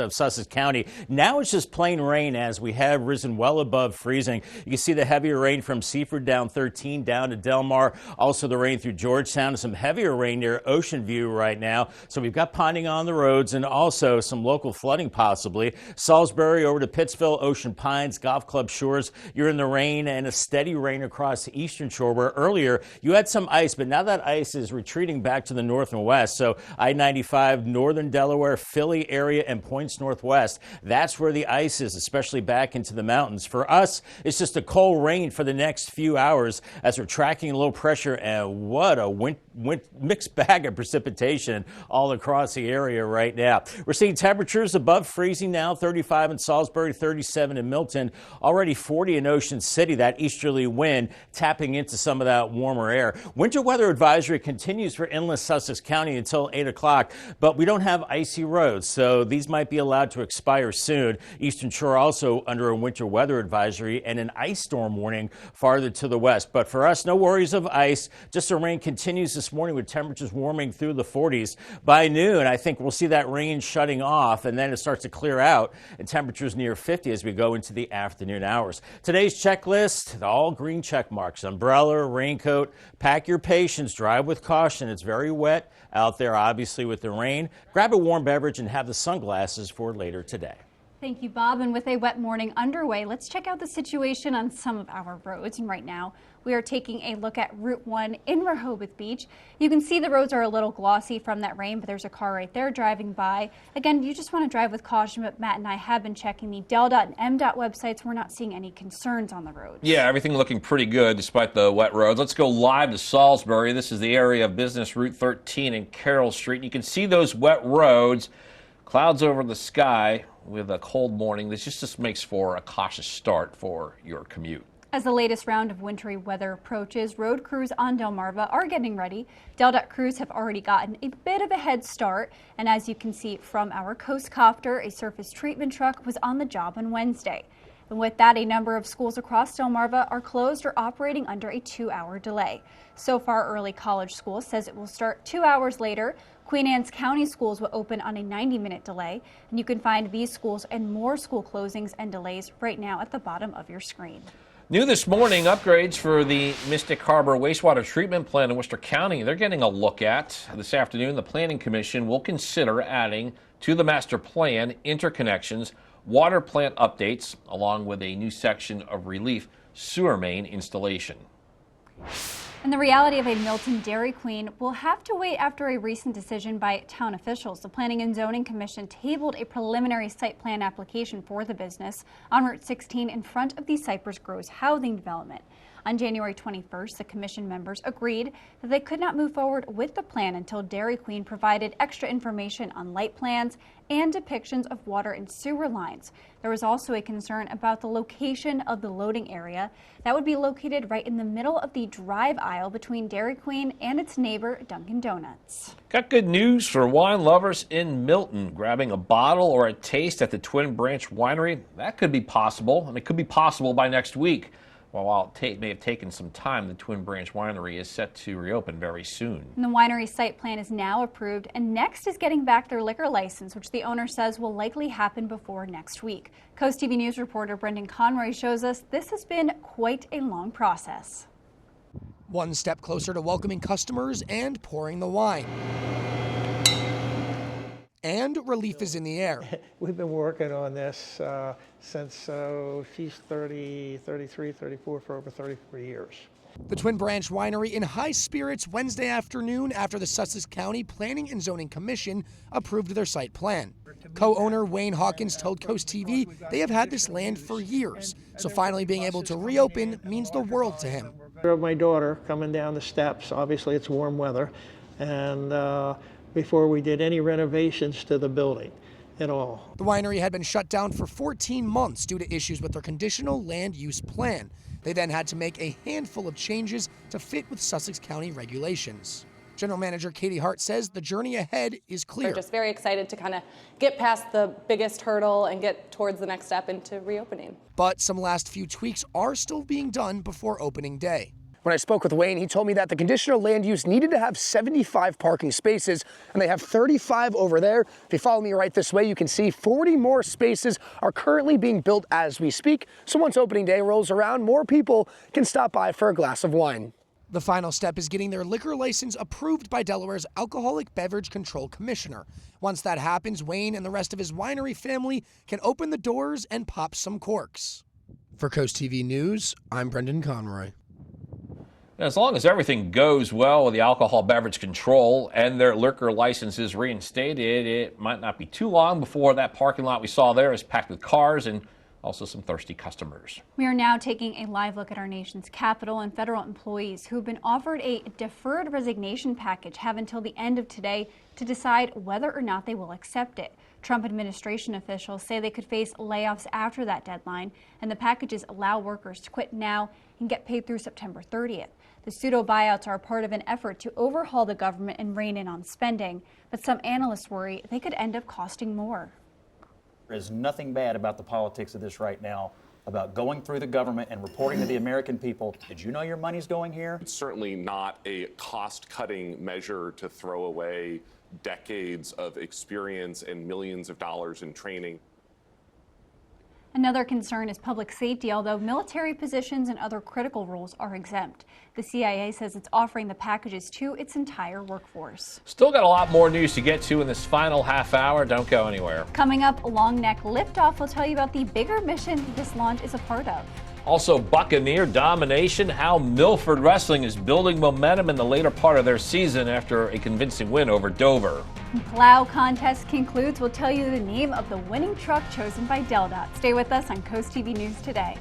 of Sussex County. Now it's just plain rain as we have risen well above freezing. You can see the heavier rain from Seaford down 13 down to Delmar. Also the rain through Georgetown and some heavier rain near Ocean View right now. So we've got ponding on the roads and also some local flooding possibly. Salisbury over to Pittsville, Ocean Pines, Golf Club Shores. You're in the rain and a steady rain across the eastern shore where earlier you had some ice, but now that ice is retreating back to the north and west. So I-95, northern Delaware, Philly area, and points northwest. That's where the ice is, especially back into the mountains. For us, it's just a cold rain for the next few hours as we're tracking low pressure, and what a mixed bag of precipitation all across the area right now. We're seeing temperatures above freezing now, 35 in Salisbury, 37 in Milton, already 40 in Ocean City. That easterly wind tapping into some of that warmer air. Winter weather advisory continues for inland Sussex County until 8 o'clock, but we don't have icy roads, so these might be allowed to expire soon. Eastern Shore also under a winter weather advisory and an ice storm warning farther to the west. But for us, no worries of ice. Just the rain continues this morning with temperatures warming through the 40s. By noon, I think we'll see that rain shutting off, and then it starts to clear out and temperatures near 50 as we go into the afternoon hours. Today's checklist, all green check marks: umbrella, raincoat, pack your patience, drive with caution. It's very wet out there, obviously, with the rain. Grab a warm beverage and have the sunglasses for later today. Thank you, Bob. And with a wet morning underway, let's check out the situation on some of our roads. And right now, we are taking a look at Route 1 in Rehoboth Beach. You can see the roads are a little glossy from that rain, but there's a car right there driving by. Again, you just want to drive with caution, but Matt and I have been checking the DelDOT and MDOT websites. We're not seeing any concerns on the roads. Yeah, everything looking pretty good despite the wet roads. Let's go live to Salisbury. This is the area of business Route 13 and Carroll Street. You can see those wet roads, clouds over the sky with a cold morning. This just makes for a cautious start for your commute. As the latest round of wintry weather approaches, road crews on Delmarva are getting ready. DelDOT crews have already gotten a bit of a head start, and as you can see from our coast copter, a surface treatment truck was on the job on Wednesday. And with that, a number of schools across Delmarva are closed or operating under a 2-hour delay. So far, Early College School says it will start 2 hours later. Queen Anne's County schools will open on a 90-minute delay, and you can find these schools and more school closings and delays right now at the bottom of your screen. New this morning, upgrades for the Mystic Harbor wastewater treatment plant in Worcester County. They're getting a look at. This afternoon, the Planning Commission will consider adding to the master plan interconnections, water plant updates, along with a new section of relief sewer main installation. And the reality of a Milton Dairy Queen will have to wait after a recent decision by town officials. The Planning and Zoning Commission tabled a preliminary site plan application for the business on Route 16 in front of the Cypress Groves housing development. On January 21st, the commission members agreed that they could not move forward with the plan until Dairy Queen provided extra information on light plans and depictions of water and sewer lines. There was also a concern about the location of the loading area. That would be located right in the middle of the drive aisle between Dairy Queen and its neighbor, Dunkin' Donuts. Got good news for wine lovers in Milton. Grabbing a bottle or a taste at the Twin Branch Winery, that could be possible, and it could be possible by next week. Well, while it may have taken some time, the Twin Branch Winery is set to reopen very soon. And the winery site plan is now approved, and next is getting back their liquor license, which the owner says will likely happen before next week. CoastTV News reporter Brendan Conroy shows us this has been quite a long process. One step closer to welcoming customers and pouring the wine. And relief is in the air. We've been working on this since she's 33, 34, for over 33 years. The Twin Branch Winery in high spirits Wednesday afternoon after the Sussex County Planning and Zoning Commission approved their site plan. Co-owner Wayne Hawkins told CoastTV they have had this land for years, so finally being able to reopen means the world to him. My daughter coming down the steps, obviously it's warm weather, and before we did any renovations to the building at all. The winery had been shut down for 14 months due to issues with their conditional land use plan. They then had to make a handful of changes to fit with Sussex County regulations. General Manager Katie Hart says the journey ahead is clear. We're just very excited to kind of get past the biggest hurdle and get towards the next step into reopening. But some last few tweaks are still being done before opening day. When I spoke with Wayne, he told me that the conditional land use needed to have 75 parking spaces, and they have 35 over there. If you follow me right this way, you can see 40 more spaces are currently being built as we speak. So once opening day rolls around, more people can stop by for a glass of wine. The final step is getting their liquor license approved by Delaware's Alcoholic Beverage Control Commissioner. Once that happens, Wayne and the rest of his winery family can open the doors and pop some corks. For CoastTV News, I'm Brendan Conroy. As long as everything goes well with the alcohol beverage control and their liquor license is reinstated, it might not be too long before that parking lot we saw there is packed with cars and also some thirsty customers. We are now taking a live look at our nation's capital, and federal employees who have been offered a deferred resignation package have until the end of today to decide whether or not they will accept it. Trump administration officials say they could face layoffs after that deadline, and the packages allow workers to quit now and get paid through September 30th. The pseudo buyouts are part of an effort to overhaul the government and rein in on spending, but some analysts worry they could end up costing more. There is nothing bad about the politics of this right now, about going through the government and reporting to the American people, did you know your money's going here? It's certainly not a cost-cutting measure to throw away decades of experience and millions of dollars in training. Another concern is public safety, although military positions and other critical roles are exempt. The CIA says it's offering the packages to its entire workforce. Still got a lot more news to get to in this final half hour. Don't go anywhere. Coming up, Long Neck Liftoff will tell you about the bigger mission this launch is a part of. Also, Buccaneer domination, how Milford Wrestling is building momentum in the later part of their season after a convincing win over Dover. Plow contest concludes. We'll tell you the name of the winning truck chosen by DelDOT. Stay with us on CoastTV News Today.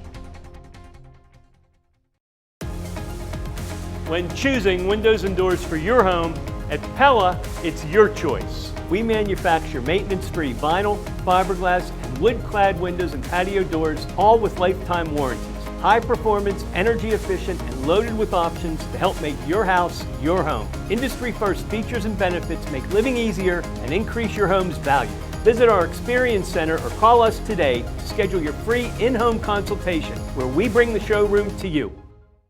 When choosing windows and doors for your home, at Pella, it's your choice. We manufacture maintenance-free vinyl, fiberglass, and wood-clad windows and patio doors, all with lifetime warranties. High performance, energy efficient, and loaded with options to help make your house your home. Industry first features and benefits make living easier and increase your home's value. Visit our Experience Center or call us today to schedule your free in-home consultation where we bring the showroom to you.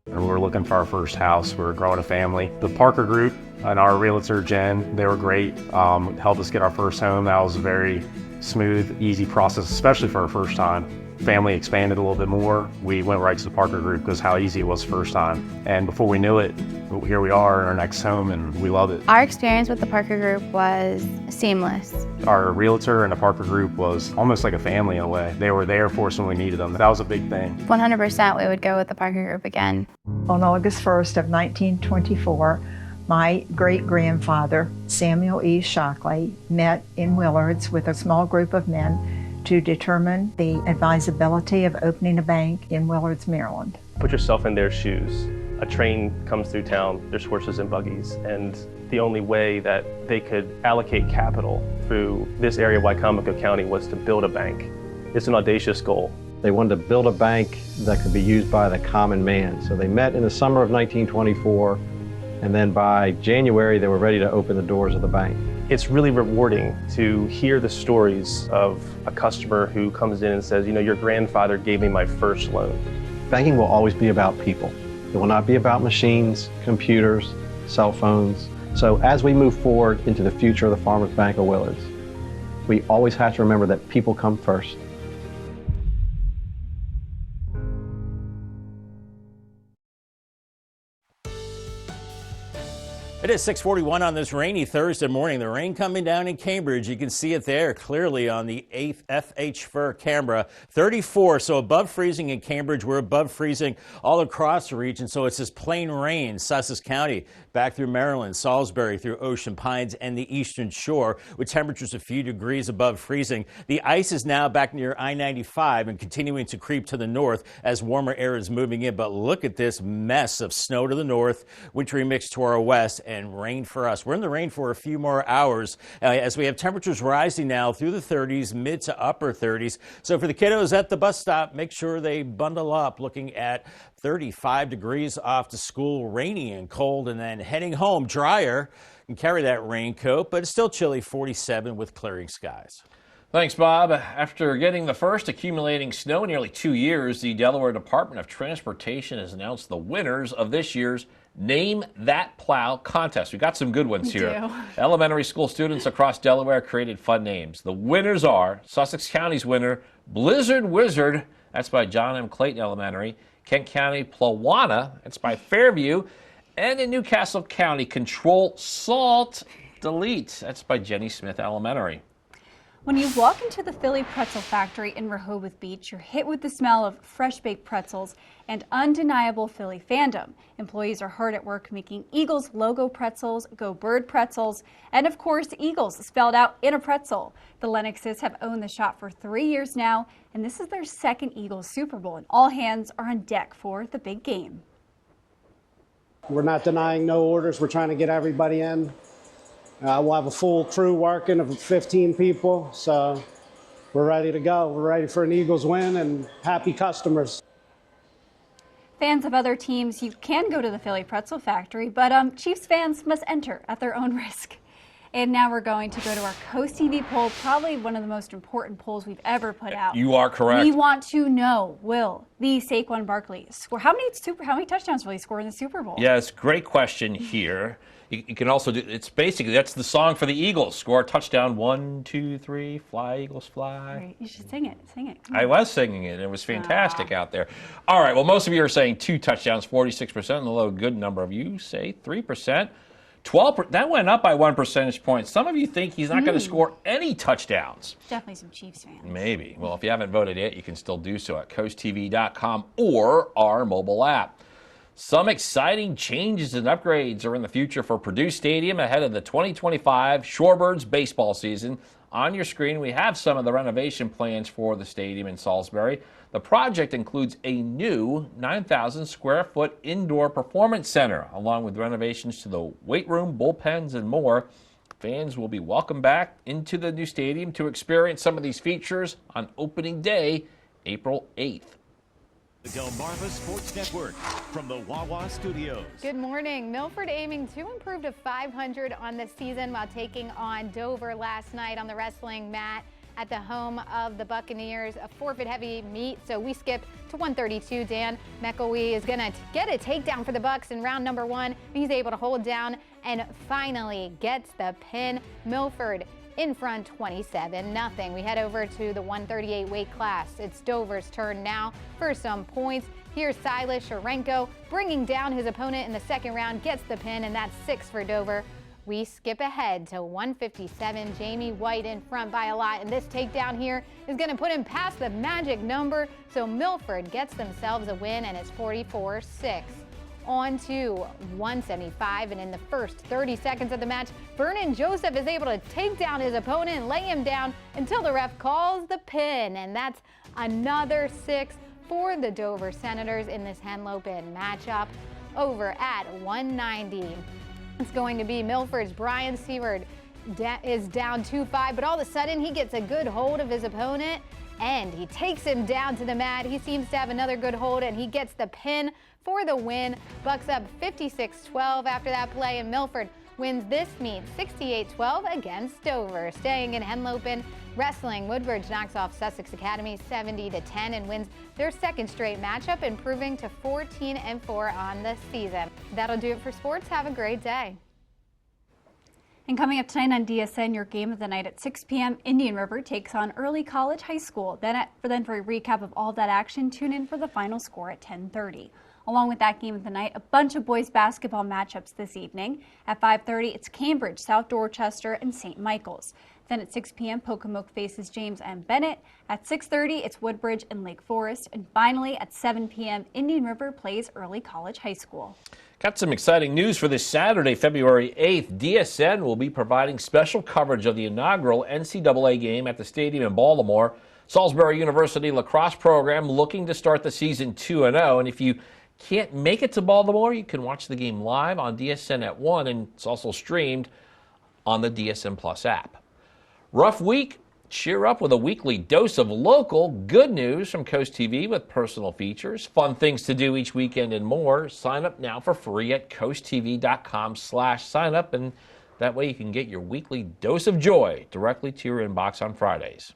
We're looking for our first house. We're growing a family. The Parker Group and our realtor, Jen, they were great. Helped us get our first home. That was a very smooth, easy process, especially for our first time. Family expanded a little bit more. We went right to the Parker Group because how easy it was the first time. And before we knew it, here we are in our next home and we love it. Our experience with the Parker Group was seamless. Our realtor and the Parker Group was almost like a family in a way. They were there for us when we needed them. That was a big thing. 100% we would go with the Parker Group again. On August 1st of 1924, my great-grandfather, Samuel E. Shockley, met in Willards with a small group of men to determine the advisability of opening a bank in Willards, Maryland. Put yourself in their shoes. A train comes through town, there's horses and buggies, and the only way that they could allocate capital through this area of Wicomico County was to build a bank. It's an audacious goal. They wanted to build a bank that could be used by the common man. So they met in the summer of 1924, and then by January they were ready to open the doors of the bank. It's really rewarding to hear the stories of a customer who comes in and says, you know, your grandfather gave me my first loan. Banking will always be about people. It will not be about machines, computers, cell phones. So as we move forward into the future of the Farmers Bank of Willards, we always have to remember that people come first. It is 6:41 on this rainy Thursday morning. The rain coming down in Cambridge. You can see it there clearly on the 8th FH4 camera. 34, so above freezing in Cambridge. We're above freezing all across the region. So it's this plain rain, Sussex County, back through Maryland, Salisbury, through Ocean Pines and the Eastern Shore, with temperatures a few degrees above freezing. The ice is now back near I-95 and continuing to creep to the north as warmer air is moving in. But look at this mess of snow to the north, wintry mix to our west, and rain for us. We're in the rain for a few more hours as we have temperatures rising now through the 30s, mid to upper 30s. So for the kiddos at the bus stop, make sure they bundle up. Looking at 35 degrees off to school, rainy and cold, and then heading home drier. You can carry that raincoat, but it's still chilly, 47 with clearing skies. Thanks, Bob. After getting the first accumulating snow in nearly 2 years, the Delaware Department of Transportation has announced the winners of this year's Name That Plow contest. We got some good ones here. Elementary school students across Delaware created fun names. The winners are Sussex County's winner, Blizzard Wizard. That's by John M. Clayton Elementary. Kent County, Plawana. That's by Fairview. And in Newcastle County, Control Salt Delete. That's by Jenny Smith Elementary. When you walk into the Philly Pretzel Factory in Rehoboth Beach, you're hit with the smell of fresh baked pretzels and undeniable Philly fandom. Employees are hard at work making Eagles logo pretzels, Go Bird pretzels, and of course, Eagles spelled out in a pretzel. The Lennoxes have owned the shop for 3 years now, and this is their second Eagles Super Bowl, and all hands are on deck for the big game. We're not denying no orders. We're trying to get everybody in. We'll have a full crew working of 15 people, so we're ready to go. We're ready for an Eagles win and happy customers. Fans of other teams, you can go to the Philly Pretzel Factory, but Chiefs fans must enter at their own risk. And now we're going to go to our CoastTV poll, probably one of the most important polls we've ever put out. You are correct. We want to know, will the Saquon Barkley score? How many touchdowns will he score in the Super Bowl? Yes, great question here. You can also do, it's basically, that's the song for the Eagles. Score a touchdown, 1, 2, 3, fly, Eagles, fly. Right, you should sing it, sing it. I was singing it. It was fantastic out there. All right, well, most of you are saying 2 touchdowns, 46%, and a low good number of you say 3%. 12%, that went up by 1 percentage point. Some of you think he's not going to score any touchdowns. Definitely some Chiefs fans. Maybe. Well, if you haven't voted yet, you can still do so at CoastTV.com or our mobile app. Some exciting changes and upgrades are in the future for Purdue Stadium ahead of the 2025 Shorebirds baseball season. On your screen, we have some of the renovation plans for the stadium in Salisbury. The project includes a new 9,000 square foot indoor performance center, along with renovations to the weight room, bullpens, and more. Fans will be welcomed back into the new stadium to experience some of these features on opening day, April 8th. The Delmarva Sports Network from the Wawa Studios. Good morning. Milford aiming to improve to 500 on the season while taking on Dover last night on the wrestling mat at the home of the Buccaneers. A forfeit-heavy meet, so we skip to 132. Dan McElwee is going to get a takedown for the Bucs in round number 1. He's able to hold down and finally gets the pin. Milford in front 27-0. We head over to the 138 weight class. It's Dover's turn now for some points. Here's Silas Sharenko bringing down his opponent in the second round, gets the pin, and that's 6 for Dover. We skip ahead to 157. Jamie White in front by a lot, and this takedown here is going to put him past the magic number, so Milford gets themselves a win, and it's 44-6. On to 175, and in the first 30 seconds of the match, Vernon Joseph is able to take down his opponent and lay him down until the ref calls the pin, and that's another 6 for the Dover Senators in this Henlopen matchup over at 190. It's going to be Milford's Brian Seward is down 2-5, but all of a sudden he gets a good hold of his opponent and he takes him down to the mat. He seems to have another good hold and he gets the pin for the win. Bucks up 56-12 after that play, and Milford wins this meet 68-12 against Dover. Staying in Henlopen wrestling, Woodbridge knocks off Sussex Academy 70-10 and wins their second straight matchup, improving to 14-4 on the season. That'll do it for sports. Have a great day. And coming up tonight on DSN, your game of the night at 6 p.m., Indian River takes on Early College High School. Then for a recap of all that action, tune in for the final score at 10:30. Along with that game of the night, a bunch of boys basketball matchups this evening. At 5:30, it's Cambridge, South Dorchester, and St. Michael's. Then at 6 p.m., Pocomoke faces James M. Bennett. At 6:30, it's Woodbridge and Lake Forest. And finally, at 7 p.m., Indian River plays Early College High School. Got some exciting news for this Saturday, February 8th. DSN will be providing special coverage of the inaugural NCAA game at the stadium in Baltimore. Salisbury University lacrosse program looking to start the season 2-0. And if you can't make it to Baltimore, you can watch the game live on DSN at 1, and it's also streamed on the DSN Plus app. Rough week? Cheer up with a weekly dose of local good news from CoastTV with personal features, fun things to do each weekend, and more. Sign up now for free at coasttv.com/sign up, and that way you can get your weekly dose of joy directly to your inbox on Fridays.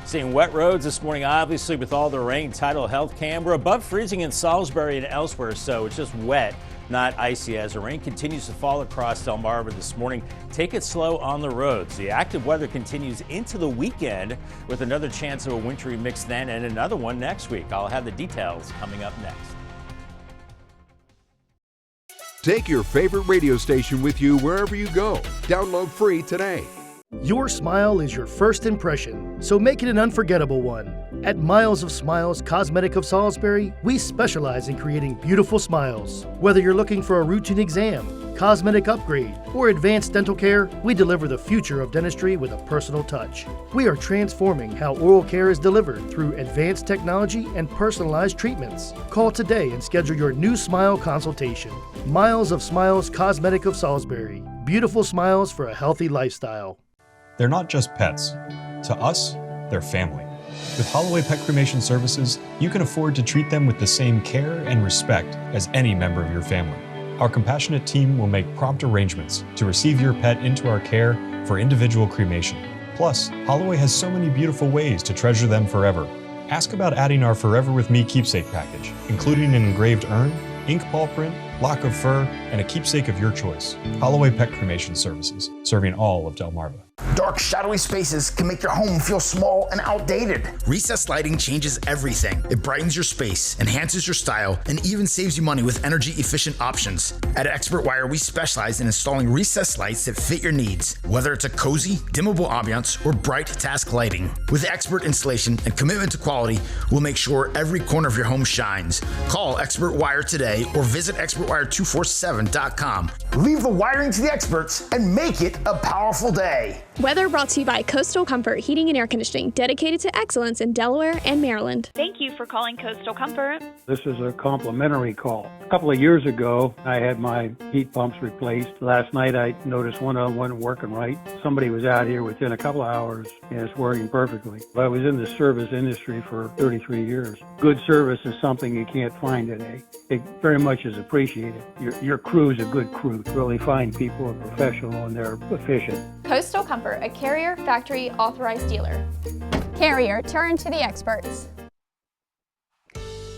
Seeing wet roads this morning, obviously, with all the rain. Tidal Health Cam, we're above freezing in Salisbury and elsewhere, so it's just wet, not icy, as the rain continues to fall across Delmarva this morning. Take it slow on the roads. The active weather continues into the weekend with another chance of a wintry mix then and another one next week. I'll have the details coming up next. Take your favorite radio station with you wherever you go. Download free today. Your smile is your first impression, so make it an unforgettable one. At Miles of Smiles Cosmetic of Salisbury, we specialize in creating beautiful smiles. Whether you're looking for a routine exam, cosmetic upgrade, or advanced dental care, we deliver the future of dentistry with a personal touch. We are transforming how oral care is delivered through advanced technology and personalized treatments. Call today and schedule your new smile consultation. Miles of Smiles Cosmetic of Salisbury. Beautiful smiles for a healthy lifestyle. They're not just pets. To us, they're family. With Holloway Pet Cremation Services, you can afford to treat them with the same care and respect as any member of your family. Our compassionate team will make prompt arrangements to receive your pet into our care for individual cremation. Plus, Holloway has so many beautiful ways to treasure them forever. Ask about adding our Forever With Me keepsake package, including an engraved urn, ink paw print, lock of fur, and a keepsake of your choice. Holloway Pet Cremation Services, serving all of Delmarva. Dark, shadowy spaces can make your home feel small and outdated. Recessed lighting changes everything. It brightens your space, enhances your style, and even saves you money with energy-efficient options. At Expert Wire, we specialize in installing recessed lights that fit your needs, whether it's a cozy, dimmable ambiance or bright task lighting. With expert installation and commitment to quality, we'll make sure every corner of your home shines. Call Expert Wire today or visit expertwire247.com. Leave the wiring to the experts and make it a powerful day. Weather brought to you by Coastal Comfort Heating and Air Conditioning, dedicated to excellence in Delaware and Maryland. Thank you for calling Coastal Comfort. This is a complimentary call. A couple of years ago, I had my heat pumps replaced. Last night, I noticed one of them wasn't working right. Somebody was out here within a couple of hours, and it's working perfectly. I was in the service industry for 33 years. Good service is something you can't find today. It very much is appreciated. Your crew is a good crew. Really fine people, are professional, and they're efficient. Coastal Comfort, a Carrier factory authorized dealer. Carrier, turn to the experts.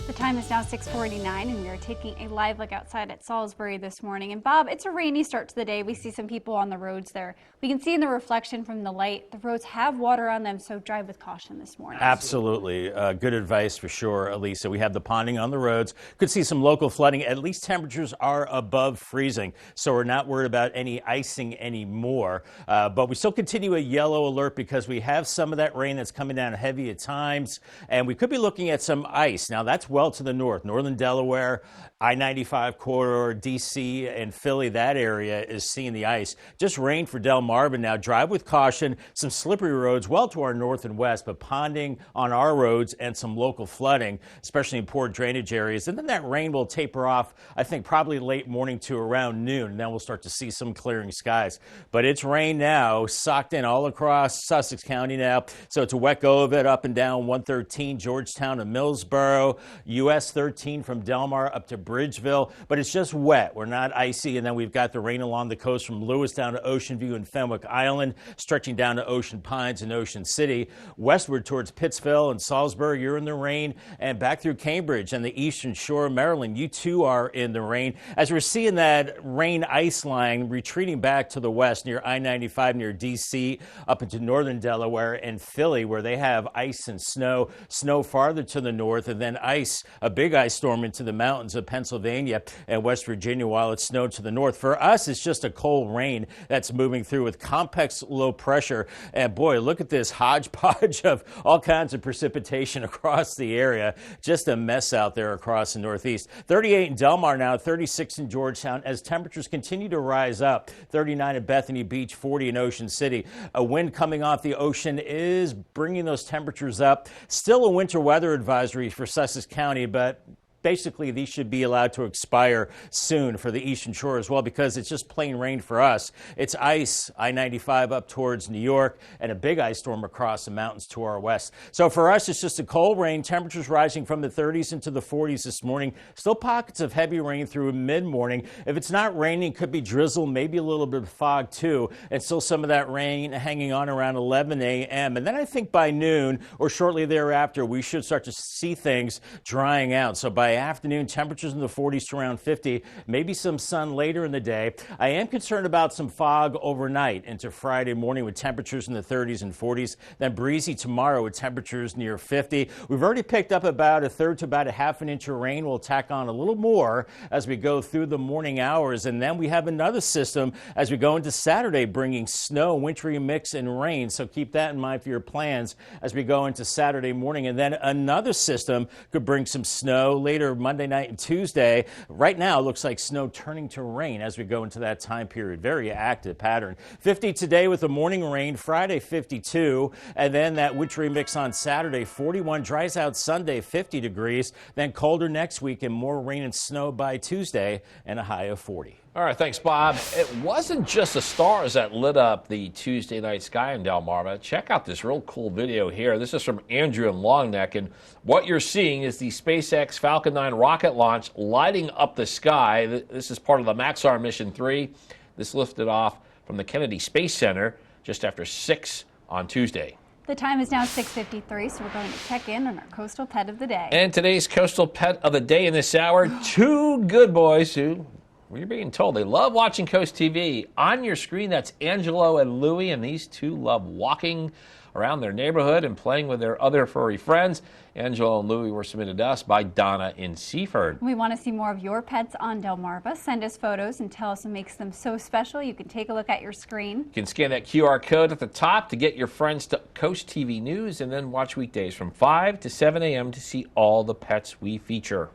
The time is now 6:49, and we are taking a live look outside at Salisbury this morning. And Bob, it's a rainy start to the day. We see some people on the roads there. We can see in the reflection from the light, the roads have water on them, so drive with caution this morning. Absolutely. Good advice for sure, Elisa. We have the ponding on the roads. Could see some local flooding. At least temperatures are above freezing, so we're not worried about any icing anymore. But we still continue a yellow alert because we have some of that rain that's coming down heavy at times, and we could be looking at some ice. Now, that's well to the north, northern Delaware, I-95 corridor, D.C. and Philly, that area is seeing the ice. Just rain for Delmarva now. Drive with caution. Some slippery roads well to our north and west, but ponding on our roads and some local flooding, especially in poor drainage areas. And then that rain will taper off, I think, probably late morning to around noon. And then we'll start to see some clearing skies. But it's rain now, socked in all across Sussex County now. So it's a wet go of it up and down 113, Georgetown to Millsboro, US 13 from Delmar up to Bridgeville, but it's just wet. We're not icy. And then we've got the rain along the coast from Lewis down to Ocean View and Fenwick Island, stretching down to Ocean Pines and Ocean City. Westward towards Pittsville and Salisbury, you're in the rain, and back through Cambridge and the eastern shore of Maryland, you too are in the rain. As we're seeing that rain ice line retreating back to the west near I-95 near D.C. up into northern Delaware and Philly, where they have ice and snow farther to the north, and then ice, a big ice storm into the mountains of Pennsylvania and West Virginia while it snowed to the north. For us, it's just a cold rain that's moving through with complex low pressure. And boy, look at this hodgepodge of all kinds of precipitation across the area. Just a mess out there across the northeast. 38 in Delmar now, 36 in Georgetown as temperatures continue to rise up. 39 at Bethany Beach, 40 in Ocean City. A wind coming off the ocean is bringing those temperatures up. Still a winter weather advisory for Sussex County, but basically these should be allowed to expire soon for the eastern shore as well, because it's just plain rain for us. It's ice, I-95 up towards New York, and a big ice storm across the mountains to our west. So for us, it's just a cold rain. Temperatures rising from the 30s into the 40s this morning. Still pockets of heavy rain through mid-morning. If it's not raining, could be drizzle, maybe a little bit of fog too, and still some of that rain hanging on around 11 a.m. And then I think by noon or shortly thereafter, we should start to see things drying out. So by afternoon, temperatures in the 40s to around 50, maybe some sun later in the day. I am concerned about some fog overnight into Friday morning with temperatures in the 30s and 40s. Then breezy tomorrow with temperatures near 50. We've already picked up about a third to about a half an inch of rain. We'll tack on a little more as we go through the morning hours. And then we have another system as we go into Saturday bringing snow, wintry mix, and rain. So keep that in mind for your plans as we go into Saturday morning. And then another system could bring some snow later Monday night and Tuesday. Right now, it looks like snow turning to rain as we go into that time period. Very active pattern. 50 today with the morning rain. Friday, 52. And then that wintry mix on Saturday, 41. Dries out Sunday, 50 degrees. Then colder next week and more rain and snow by Tuesday and a high of 40. All right, thanks, Bob. It wasn't just the stars that lit up the Tuesday night sky in Delmarva. Check out this real cool video here. This is from Andrew in Longneck, and what you're seeing is the SpaceX Falcon 9 rocket launch lighting up the sky. This is part of the Maxar Mission 3. This lifted off from the Kennedy Space Center just after 6 on Tuesday. The time is now 6:53, so we're going to check in on our coastal pet of the day. And today's coastal pet of the day in this hour, two good boys who, you're being told, they love watching Coast TV. On your screen, that's Angelo and Louie, and these two love walking around their neighborhood and playing with their other furry friends. Angelo and Louie were submitted to us by Donna in Seaford. We want to see more of your pets on Delmarva. Send us photos and tell us what makes them so special. You can take a look at your screen. You can scan that QR code at the top to get your friends to Coast TV News, and then watch weekdays from 5 to 7 a.m. to see all the pets we feature.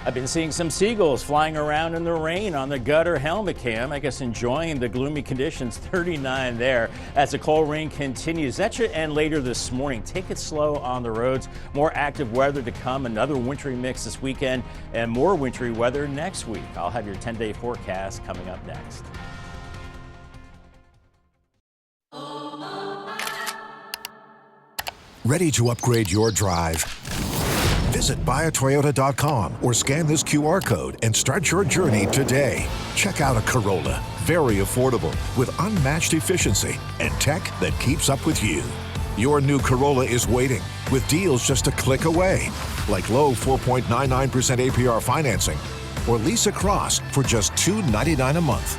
I've been seeing some seagulls flying around in the rain on the gutter helmet cam. I guess enjoying the gloomy conditions. 39 there as the cold rain continues. That should end later this morning. Take it slow on the roads. More active weather to come. Another wintry mix this weekend and more wintry weather next week. I'll have your 10-day forecast coming up next. Ready to upgrade your drive? Visit buyatoyota.com or scan this QR code and start your journey today. Check out a Corolla, very affordable, with unmatched efficiency and tech that keeps up with you. Your new Corolla is waiting, with deals just a click away, like low 4.99% APR financing or lease across for just $299 a month.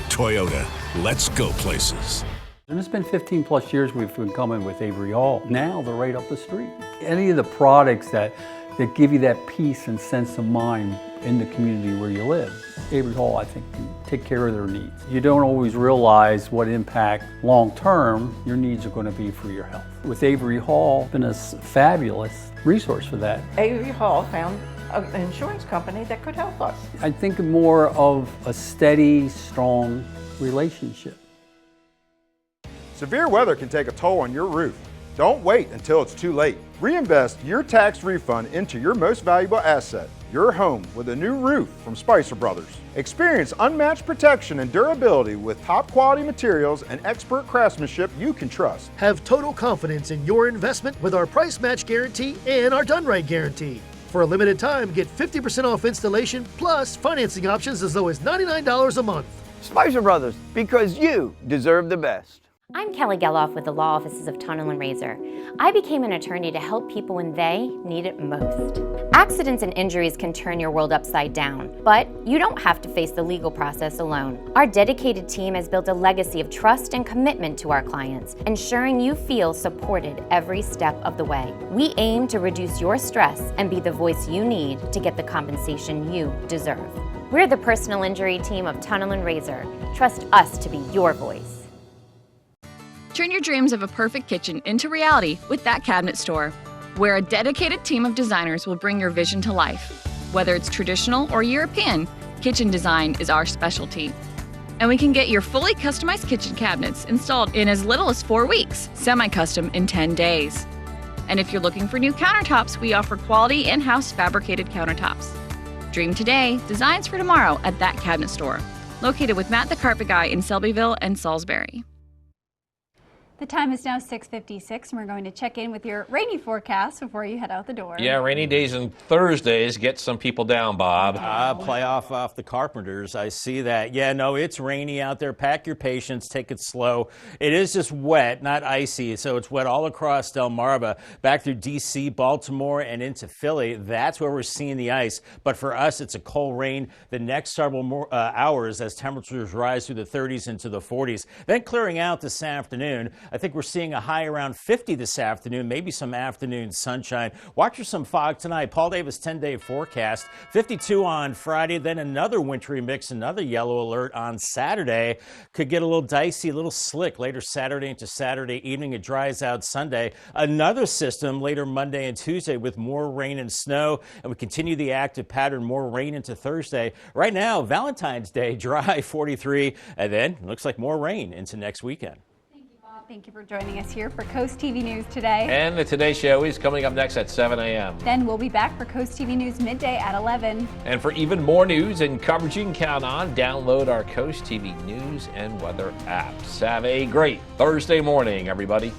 Toyota, let's go places. And it's been 15 plus years we've been coming with Avery Hall. Now they're right up the street. Any of the products that give you that peace and sense of mind in the community where you live, Avery Hall, I think, can take care of their needs. You don't always realize what impact long-term your needs are going to be for your health. With Avery Hall, it's been a fabulous resource for that. Avery Hall found an insurance company that could help us. I think more of a steady, strong relationship. Severe weather can take a toll on your roof. Don't wait until it's too late. Reinvest your tax refund into your most valuable asset, your home, with a new roof from Spicer Brothers. Experience unmatched protection and durability with top quality materials and expert craftsmanship you can trust. Have total confidence in your investment with our price match guarantee and our done right guarantee. For a limited time, get 50% off installation plus financing options as low as $99 a month. Spicer Brothers, because you deserve the best. I'm Kelly Geloff with the Law Offices of Tunnel and Razor. I became an attorney to help people when they need it most. Accidents and injuries can turn your world upside down, but you don't have to face the legal process alone. Our dedicated team has built a legacy of trust and commitment to our clients, ensuring you feel supported every step of the way. We aim to reduce your stress and be the voice you need to get the compensation you deserve. We're the personal injury team of Tunnel and Razor. Trust us to be your voice. Turn your dreams of a perfect kitchen into reality with That Cabinet Store, where a dedicated team of designers will bring your vision to life. Whether it's traditional or European, kitchen design is our specialty. And we can get your fully customized kitchen cabinets installed in as little as 4 weeks, semi-custom in 10 days. And if you're looking for new countertops, we offer quality in-house fabricated countertops. Dream today, designs for tomorrow at That Cabinet Store, located with Matt the Carpet Guy in Selbyville and Salisbury. The time is now 6:56, and we're going to check in with your rainy forecast before you head out the door. Yeah, rainy days and Thursdays get some people down, Bob. Play off the Carpenters. I see that. Yeah, no, it's rainy out there. Pack your patience. Take it slow. It is just wet, not icy. So it's wet all across Delmarva, back through D.C., Baltimore, and into Philly. That's where we're seeing the ice. But for us, it's a cold rain the next several more hours as temperatures rise through the 30s into the 40s. Then clearing out this afternoon. I think we're seeing a high around 50 this afternoon, maybe some afternoon sunshine. Watch for some fog tonight. Paul Davis 10-day forecast. 52 on Friday, then another wintry mix, another yellow alert on Saturday. Could get a little dicey, a little slick later Saturday into Saturday evening. It dries out Sunday. Another system later Monday and Tuesday with more rain and snow. And we continue the active pattern, more rain into Thursday. Right now, Valentine's Day, dry 43, and then looks like more rain into next weekend. Thank you for joining us here for Coast TV News today. And the Today Show is coming up next at 7 a.m. Then we'll be back for Coast TV News midday at 11. And for even more news and coverage you can count on, download our Coast TV News and Weather apps. Have a great Thursday morning, everybody.